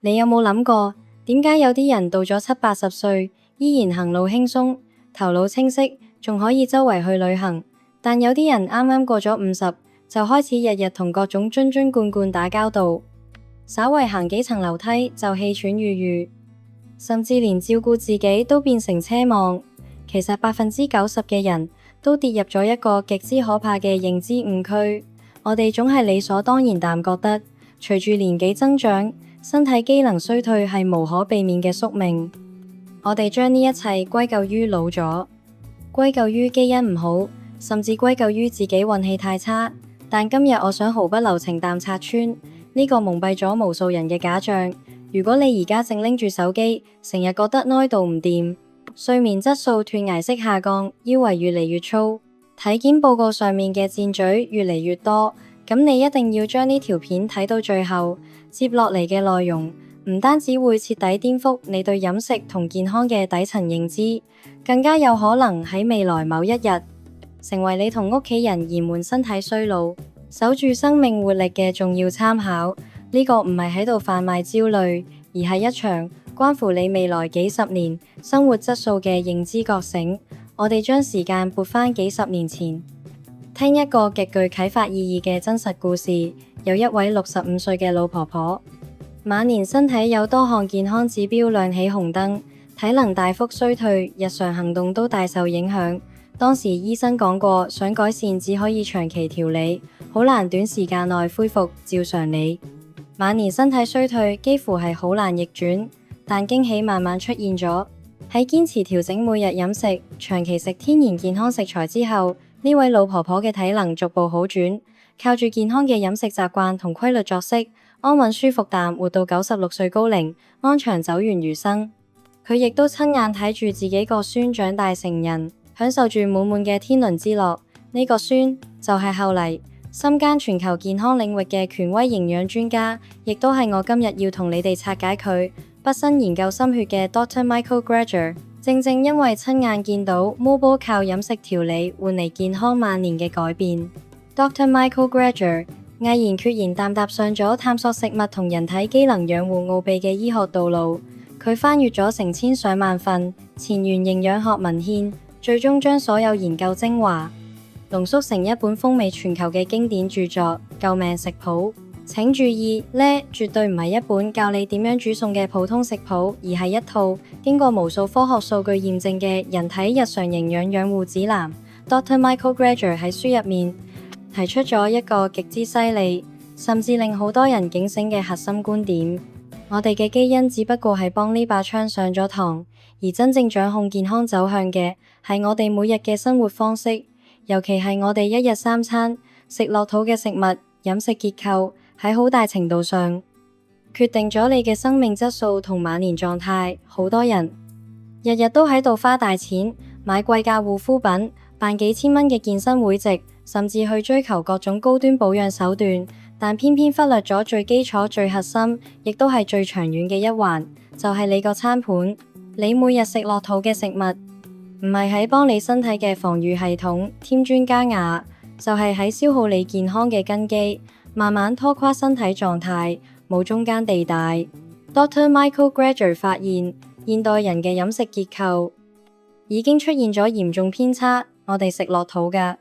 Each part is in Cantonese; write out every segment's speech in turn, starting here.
你有冇諗過，點解有啲人到咗70、80歲依然行路輕鬆，頭腦清晰，仲可以周圍去旅行？但有啲人啱啱過咗50，就開始日日同各種樽樽罐罐打交道，稍為行幾層樓梯就氣喘籲籲，甚至連照顧自己都變成奢望。其實90%嘅人都跌入咗一個極之可怕嘅認知誤區。我哋總係理所當然但覺得，隨住年紀增長，身體機能衰退係無可避免嘅宿命。我哋將呢一切歸咎於老咗，歸咎於基因唔好，甚至歸咎於自己運氣太差。但今日我想毫不留情淡拆穿呢個蒙蔽咗無數人嘅假象。如果你而家正拎住手機，成日覺得哀到唔掂，睡眠質素斷崖式下降，腰圍越嚟越粗，體檢報告上面嘅箭嘴越嚟越多，咁你一定要將呢條片睇到最後。接落嚟嘅內容唔單止會徹底顛覆你對飲食同健康嘅底層認知，更加有可能喺未來某一日成為你同屋企人延緩身體衰老、守住生命活力嘅重要參考。呢個唔係喺度販賣焦慮，而係一場關乎你未來幾十年生活質素嘅認知覺醒。我哋將時間撥返幾十年前，聽一個極具啟發意義嘅真實故事。有一位65歲嘅老婆婆，晚年身體有多項健康指標亮起紅燈，體能大幅衰退，日常行動都大受影響。當時醫生講過，想改善只可以長期調理，好難短時間內恢復照常理。晚年身體衰退幾乎係好難逆轉，但驚喜慢慢出現咗。喺堅持調整每日飲食，長期食天然健康食材之後，呢位老婆婆嘅體能逐步好轉。靠住健康嘅飲食習慣同規律作息，安穩舒服淡活到96歲高齡，安詳走完餘生。佢亦都親眼睇住自己個孫長大成人，享受住滿滿嘅天倫之樂。呢個孫就係後嚟深耕全球健康領域嘅權威營養專家，亦都係我今日要同你哋拆解佢畢生研究心血嘅 Dr. Michael Greger。正正因為親眼見到毛波靠飲食調理換嚟健康萬年嘅改變，Dr. Michael Greger 毅然決然淡踏上咗探索食物同人體機能養護奧秘嘅醫學道路。佢翻閱咗成千上萬份前沿營養學文獻，最終將所有研究精華濃縮成一本風靡全球嘅經典著作《救命食譜》。請注意，呢絕對唔係一本教你點樣煮餸嘅普通食譜，而係一套經過無數科學數據驗證嘅人體日常營養養護指南。Dr. Michael Greger 喺書入面提出咗一個極之犀利，甚至令好多人警醒嘅核心觀點：我哋嘅基因只不過係幫呢把槍上咗膛，而真正掌控健康走向嘅係我哋每日嘅生活方式，尤其係我哋一日三餐食落肚嘅食物。飲食結構喺好大程度上決定咗你嘅生命質素同晚年狀態。好多人日日都喺度花大錢買貴價護膚品，辦幾千蚊嘅健身會籍，甚至去追求各種高端保養手段，但偏偏忽略咗最基礎、最核心，亦都係最長遠嘅一環，就係你個餐盤。你每日食落肚嘅食物，唔係喺幫你身體嘅防禦系統添磚加瓦，就係喺消耗你健康嘅根基，慢慢拖垮身體狀態，冇中間地帶。Dr. Michael Greger 發現，現代人嘅飲食結構已經出現咗嚴重偏差。我哋食落肚嘅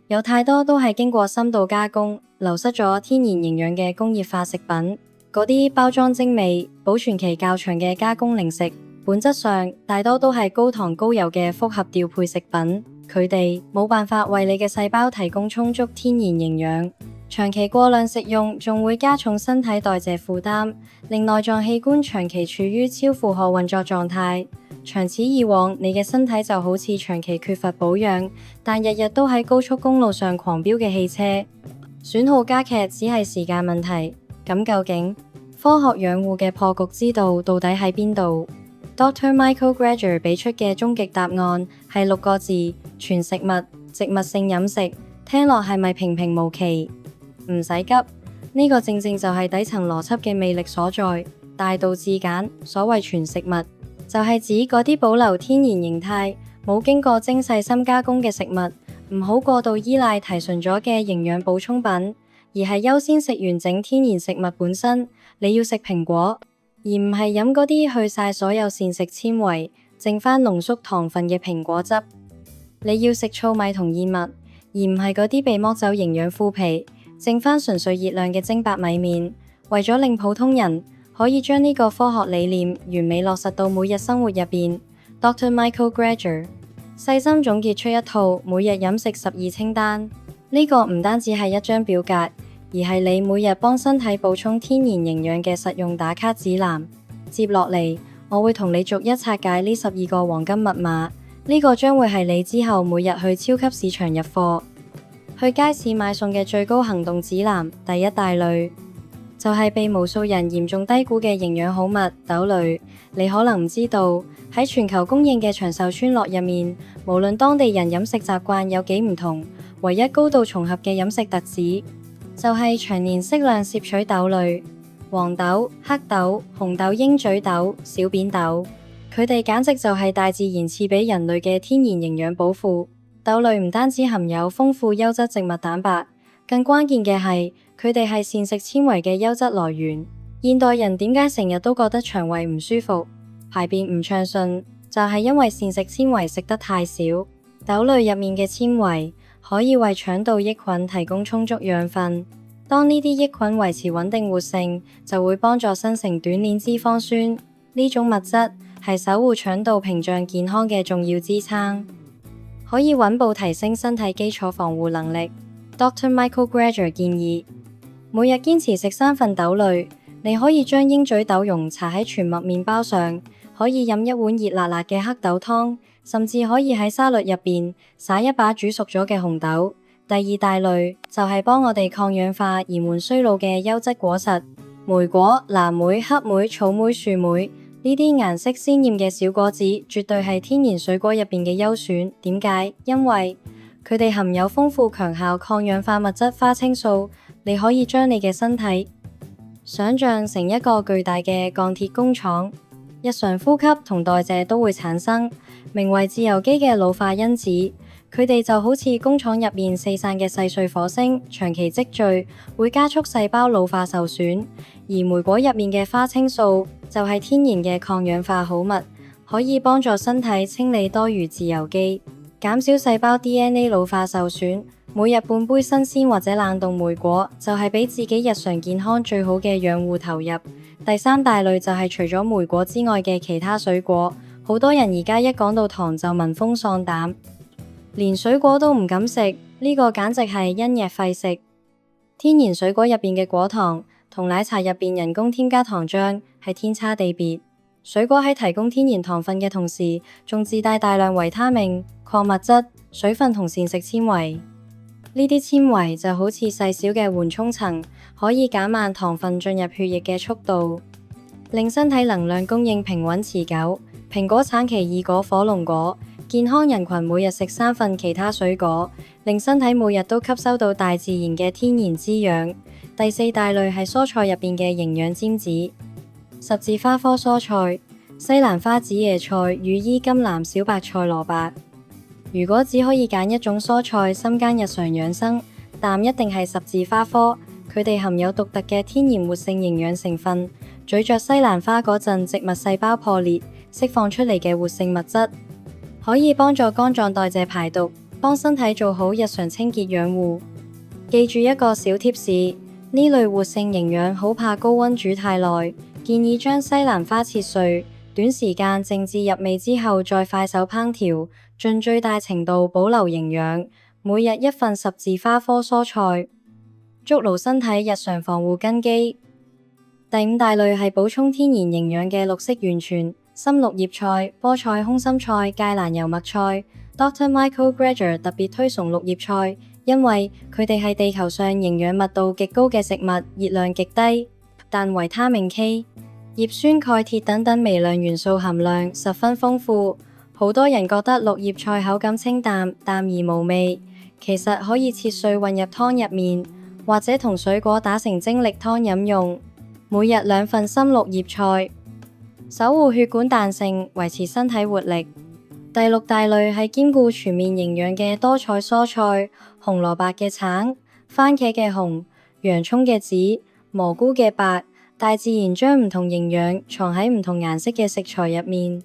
有太多都係經過深度加工，流失咗天然營養嘅工業化食品。嗰啲包裝精美、保存期較長嘅加工零食，本質上大多都係高糖高油嘅複合調配食品。佢哋冇辦法為你嘅細胞提供充足天然營養，長期過量食用仲會加重身體代謝負擔，令內臟器官長期處於超負荷運作狀態。長此以往，你嘅身體就好似長期缺乏保養，但日日都喺高速公路上狂飆嘅汽車，損耗加劇只係時間問題。咁究竟科學養護嘅破局之道到底喺邊度？Dr. Michael Greger 俾出嘅終極答案係6個字：全食物、植物性飲食。聽落係咪平平無奇？唔使急，呢個正正就係底層邏輯嘅魅力所在。大道至簡，所謂全食物，就係指嗰啲保留天然形態、冇經過精細深加工嘅食物，唔好過度依賴提純咗嘅營養補充品，而係優先食完整天然食物本身。你要食蘋果，而唔係飲嗰啲去晒所有膳食纖維，剩返濃縮糖分嘅蘋果汁。你要食糙米同燕麥，而唔係嗰啲被剝走營養麩皮，剩返純粹熱量嘅精白米麵。為咗令普通人可以將呢個科學理念完美落實到每日生活入邊，Dr. Michael Greger細心總結出一套每日飲食12清單。呢個唔單止係一張表格，而係你每日幫身體補充天然營養嘅實用打卡指南。接落嚟，我會同你逐一拆解呢12個黃金密碼。呢個將會係你之後每日去超級市場入貨、去街市買餸嘅最高行動指南。第一大類就係被無數人嚴重低估嘅營養好物豆類。你可能唔知道，喺全球公認嘅長壽村落入面，無論當地人飲食習慣有幾唔同，唯一高度重合嘅飲食特質就係長年適量攝取豆類，黃豆、黑豆、紅豆、鷹嘴豆、小扁豆，佢哋簡直就係大自然賜俾人類嘅天然營養寶庫。豆類唔單止含有豐富優質植物蛋白，更關鍵嘅係佢哋係膳食纖維嘅優質來源。現代人點解成日都覺得腸胃唔舒服、排便唔暢順，就係因為膳食纖維食得太少。豆類入面嘅纖維可以為腸道益菌提供充足養分，當呢啲益菌維持穩定活性，就會幫助生成短鏈脂肪酸。呢種物質係守護腸道屏障健康嘅重要支撐，可以穩步提升身體基礎防護能力。Dr. Michael Greger 建議每日堅持食3份豆類，你可以將鷹嘴豆蓉搽喺全麥麵包上，可以飲一碗熱辣辣嘅黑豆湯，甚至可以喺沙律入邊撒一把煮熟咗嘅紅豆。第二大類就係幫我哋抗氧化、延緩衰老嘅優質果實，莓果、藍莓、黑莓、草莓、樹莓，呢啲顏色鮮豔嘅小果子，絕對係天然水果入邊嘅優選。點解？因為佢哋含有豐富強效抗氧化物質花青素，你可以將你嘅身體想象成一個巨大嘅鋼鐵工廠，日常呼吸同代謝都會產生名為自由基嘅老化因子，佢哋就好似工廠入面四散嘅細碎火星，長期積聚會加速細胞老化受損。而莓果入面嘅花青素就係天然嘅抗氧化好物，可以幫助身體清理多餘自由基，減少細胞 DNA 老化受損。每日半杯新鮮或者冷凍莓果，就係俾自己日常健康最好嘅養護投入。第三大類就係除咗莓果之外嘅其他水果。好多人而家一講到糖就聞風喪膽，連水果都唔敢食，呢個簡直係因噎廢食。天然水果入邊嘅果糖同奶茶入邊人工添加糖漿係天差地別。水果喺提供天然糖分嘅同時，仲自帶大量維他命、礦物質、水分同膳食纖維。呢啲纖維就好似細小嘅緩衝層，可以減慢糖分進入血液嘅速度，令身體能量供應平穩持久。蘋果、橙、奇異果、火龍果，健康人群每日食3份其他水果，令身體每日都吸收到大自然嘅天然滋養。第四大類係蔬菜入邊嘅營養尖子，十字花科蔬菜、西蘭花、紫椰菜、羽衣甘藍、小白菜、蘿蔔。如果只可以揀一種蔬菜深耕日常養生，但一定係十字花科。佢哋含有獨特嘅天然活性營養成分，咀嚼西蘭花嗰陣，植物細胞破裂釋放出嚟嘅活性物質，可以幫助肝臟代謝排毒，幫身體做好日常清潔養護。記住一個小貼士，呢類活性營養好怕高溫煮太耐，建議將西蘭花切碎，短時間靜置入味之後再快手烹調，盡最大程度保留營養。每日1份十字花科蔬菜，築牢身體日常防護根基。第五大類係補充天然營養嘅綠色源泉，深綠葉菜、菠菜、空心菜、芥蘭油麥菜。Dr. Michael Greger 特別推崇綠葉菜，因為佢哋係地球上營養密度極高嘅食物，熱量極低，但維他命 K、葉酸、鈣、鐵等等微量元素含量十分豐富。好多人覺得綠葉菜口感清淡，淡而無味，其實可以切碎混入湯入面，或者同水果打成精力湯飲用。每日2份深綠葉菜，守護血管彈性，維持身體活力。第六大類係兼顧全面營養嘅多彩蔬菜，紅蘿蔔嘅橙、番茄嘅紅、洋蔥嘅紫、蘑菇嘅白、大自然將唔同營養藏喺唔同顏色嘅食材入面，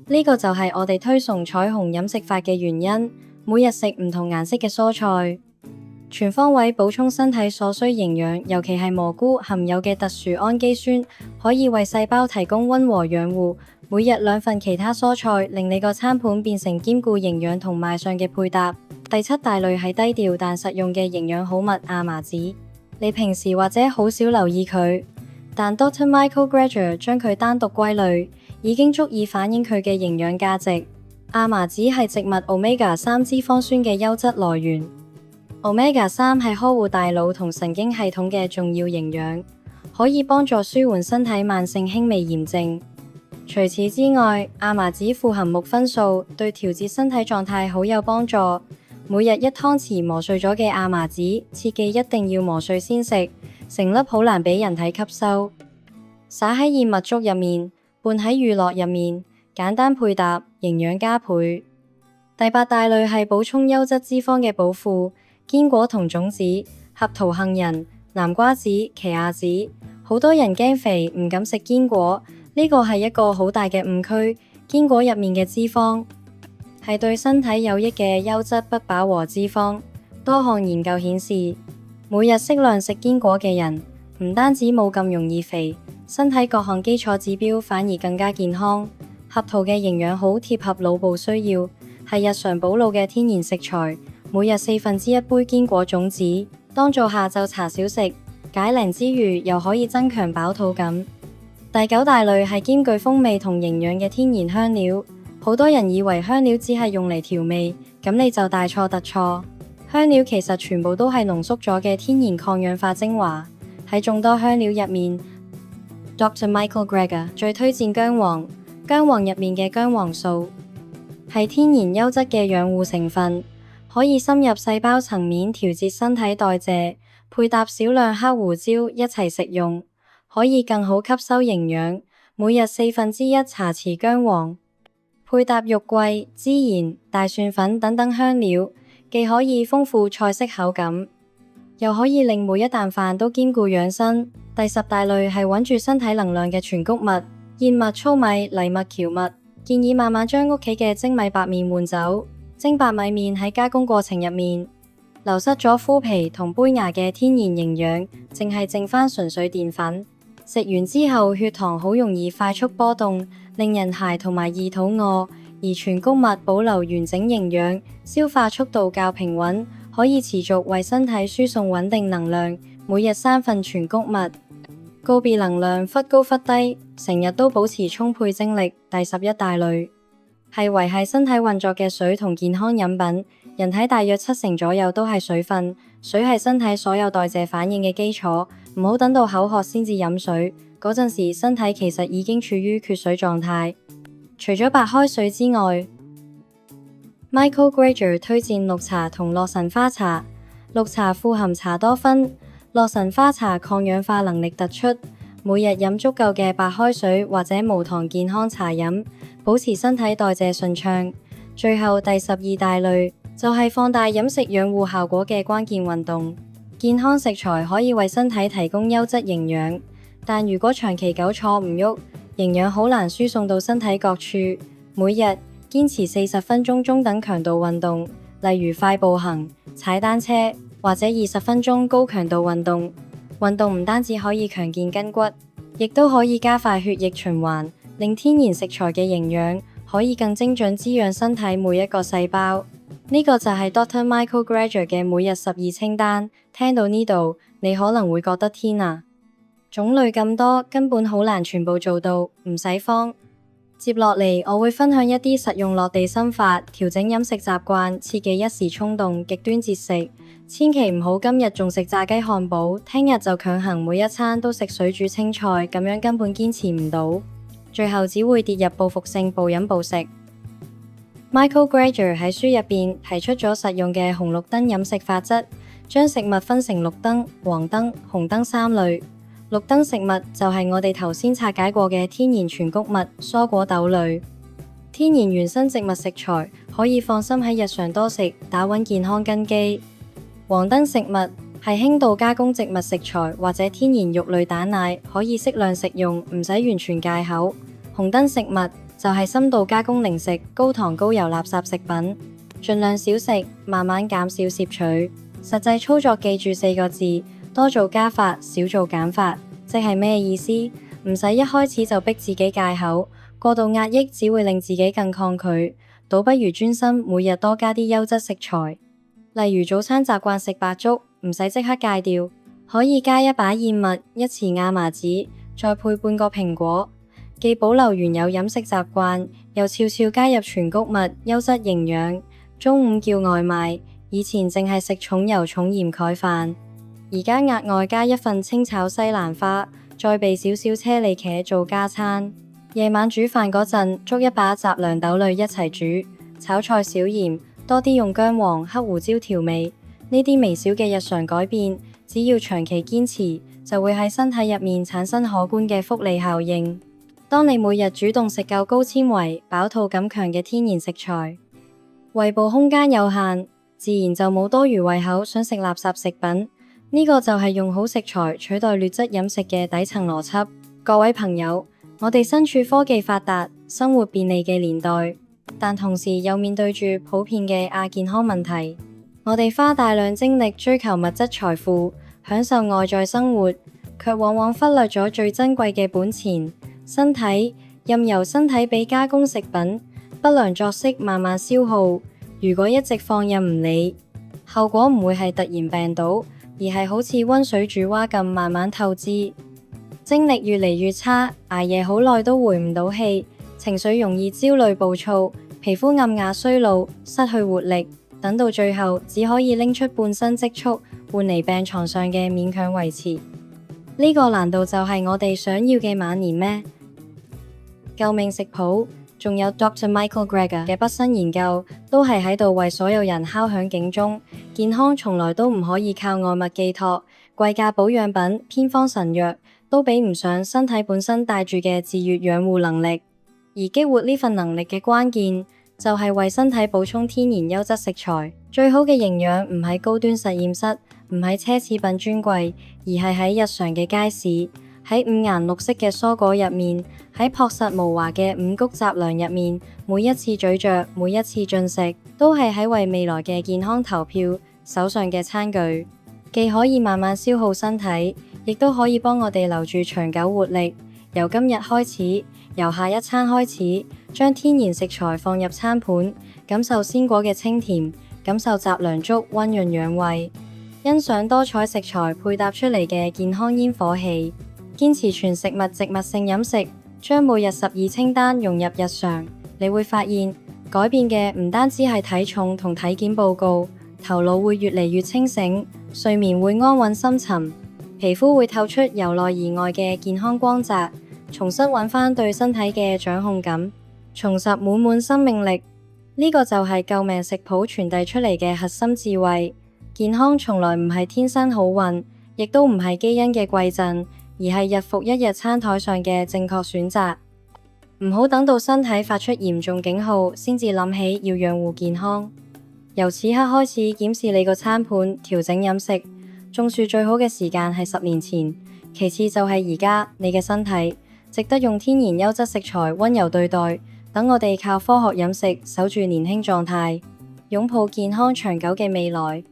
呢個就係我哋推崇彩虹飲食法嘅原因。每日食唔同顏色嘅蔬菜，全方位補充身體所需營養，尤其係蘑菇含有嘅特殊氨基酸，可以為細胞提供溫和養護。每日2份其他蔬菜，令你個餐盤變成兼顧營養同賣相嘅配搭。第7大類係低調但實用嘅營養好物亞麻籽，你平時或者好少留意佢，但 Dr. Michael Greger 將佢單獨歸類，已經足以反映佢嘅營養價值。亞麻籽係植物 Omega-3 脂肪酸嘅優質來源。Omega-3 係呵護大腦同神經系統嘅重要營養，可以幫助舒緩身體慢性輕微炎症。除此之外，亞麻籽富含木酚素，對調節身體狀態好有幫助。每日1湯匙磨碎咗嘅亞麻籽，切記一定要磨碎先食，成粒好難俾人體吸收。撒喺燕麥粥入面，拌喺乳酪入面，簡單配搭，營養加倍。第8大類係補充優質脂肪嘅寶庫，堅果同種子，合桃杏仁、南瓜子、奇亞籽。好多人驚肥，唔敢食堅果，呢個係一個好大嘅誤區。堅果入面嘅脂肪係對身體有益嘅優質不飽和脂肪。多項研究顯示，每日適量食堅果嘅人，唔單止冇咁容易肥，身體各項基礎指標反而更加健康。合桃嘅營養好貼合腦部需要，係日常補腦嘅天然食材。每日1/4杯堅果種子，當做下晝茶小食，解涼之餘又可以增強飽肚感。第9大類係兼具風味同營養嘅天然香料。好多人以為香料只係用嚟調味，咁你就大錯特錯。香料其實全部都係濃縮咗嘅天然抗氧化精華。喺眾多香料入面， Dr. Michael Greger 最推薦薑黃。薑黃入面嘅薑黃素係天然優質嘅養護成分，可以深入細胞層面調節身體代謝，配搭少量黑胡椒一齊食用，可以更好吸收營養。每日1/4茶匙薑黃，配搭肉桂、孜然、大蒜粉等等香料，既可以豐富菜式口感，又可以令每一啖飯都兼顧養生。第10大類係穩住身體能量嘅全穀物。燕麥、糙米、藜麥、蕎麥，建議慢慢將屋企嘅精米白麵換走。精白米麵喺加工過程入面流失咗麩皮同胚芽嘅天然營養，淨係剩返純粹澱粉。食完之後，血糖好容易快速波動，令人鞋同埋易肚餓。而全穀物保留完整營養，消化速度較平穩，可以持續為身體輸送穩定能量。每日3份全穀物。告別能量忽高忽低，成日都保持充沛精力。第11大類係維繫身體運作嘅水同健康飲品。人體大約70%左右都係水分，水係身體所有代謝反應嘅基礎。唔好等到口渴先至飲水，嗰陣時身體其實已經處於缺水狀態。除咗白開水之外， Michael Greger 推薦綠茶同洛神花茶。綠茶富含茶多酚，洛神花茶抗氧化能力突出，每日飲足夠嘅白開水或者無糖健康茶飲，保持身體代謝順暢。最後第12大類就係放大飲食養護效果嘅關鍵運動。健康食材可以為身體提供優質營養，但如果長期久坐唔喐，營養好難輸送到身體各處。每日堅持40分鐘中等強度運動，例如快步行、踩單車或者20分鐘高強度運動。運動唔單止可以強健筋骨，亦都可以加快血液循環，令天然食材嘅營養可以更精準滋養身體每一個細胞。呢個就係 Dr. Michael Greger 嘅每日12清單。聽到呢度，你可能會覺得天啊，種類咁多，根本好難全部做到，唔使慌。接落嚟，我會分享一啲實用落地心法，調整飲食習慣，切忌一時衝動，極端節食。千祈唔好今日仲食炸雞漢堡，聽日就強行每一餐都食水煮青菜，咁樣根本堅持唔到，最後只會跌入報復性暴飲暴食。Michael Greger 喺書入邊提出咗實用嘅紅綠燈飲食法則，將食物分成綠燈、黃燈、紅燈3類。綠燈食物就係我哋頭先拆解過嘅天然全穀物、蔬果豆類，天然原生植物食材，可以放心喺日常多食，打穩健康根基。黃燈食物係輕度加工植物食材或者天然肉類蛋奶，可以適量食用，唔使完全戒口。紅燈食物就係深度加工零食、高糖高油垃圾食品，盡量少食，慢慢減少攝取。實際操作記住4個字：多做加法，少做減法。即係咩意思？唔使一開始就逼自己戒口，過度壓抑只會令自己更抗拒，倒不如專心每日多加啲優質食材。例如早餐習慣食白粥，唔使即刻戒掉，可以加一把燕麥、1匙亞麻籽，再配半個蘋果，既保留原有飲食習慣，又悄悄加入全穀物、優質營養。中午叫外賣，以前淨係食重油重鹽蓋飯，而家額外加一份清炒西蘭花，再備少少車厘茄做加餐。夜晚煮飯嗰陣，捉一把雜糧豆類一齊煮，炒菜少鹽，多啲用薑黃、黑胡椒調味。呢啲微小嘅日常改變，只要長期堅持，就會喺身體入面產生可觀嘅複利效應。當你每日主動食夠高纖維、飽肚感強嘅天然食材，胃部空間有限，自然就冇多餘胃口想食垃圾食品。呢個就係用好食材取代劣質飲食嘅底層邏輯。各位朋友，我哋身處科技發達、生活便利嘅年代，但同時又面對住普遍嘅亞健康問題。我哋花大量精力追求物質財富，享受外在生活，卻往往忽略咗最珍貴嘅本錢——身體。任由身體俾加工食品、不良作息慢慢消耗。如果一直放任唔理，後果唔會係突然病倒，而係好似溫水煮蛙咁慢慢透支。精力越嚟越差，捱夜好耐都回唔到氣，情緒容易焦慮暴躁，皮膚暗啞衰老，失去活力。等到最後，只可以拎出半身積蓄換嚟病床上嘅勉強維持。呢個難道就係我哋想要嘅晚年咩？救命食譜，仲有 Dr. Michael Greger 嘅畢生研究，都係喺度為所有人敲響警鐘。健康從來都唔可以靠外物寄託，貴價保養品、偏方神藥都比唔上身體本身帶住嘅自愈養護能力。而激活呢份能力嘅關鍵，就係為身體補充天然優質食材。最好嘅營養唔喺高端實驗室，唔喺奢侈品專櫃，而係喺日常嘅街市，喺五顏六色嘅蔬果入面，喺樸實無華嘅五穀雜糧入面。每一次咀嚼，每一次進食，都係喺為未來嘅健康投票。手上嘅餐具，既可以慢慢消耗身體，亦都可以幫我哋留住長久活力。由今日開始，由下一餐開始，將天然食材放入餐盤，感受鮮果嘅清甜，感受雜糧粥溫潤養胃，欣賞多彩食材配搭出嚟嘅健康煙火氣。堅持全食物植物性飲食，將每日12清單融入日常，你會發現改變嘅唔單止係體重同體檢報告，頭腦會越嚟越清醒，睡眠會安穩深沉，皮膚會透出由內而外嘅健康光澤，重新揾返對身體嘅掌控感，重拾滿滿生命力。呢個就係救命食譜傳遞出嚟嘅核心智慧。健康從來唔係天生好運，亦都唔係基因嘅貴贈，而係日復一日餐台上嘅正確選擇。唔好等到身體發出嚴重警號，先至諗起要養護健康。由此刻開始檢視你個餐盤，調整飲食。種樹最好嘅時間係10年前，其次就係而家。你嘅身體值得用天然優質食材溫柔對待。等我哋靠科學飲食守住年輕狀態，擁抱健康長久嘅未來。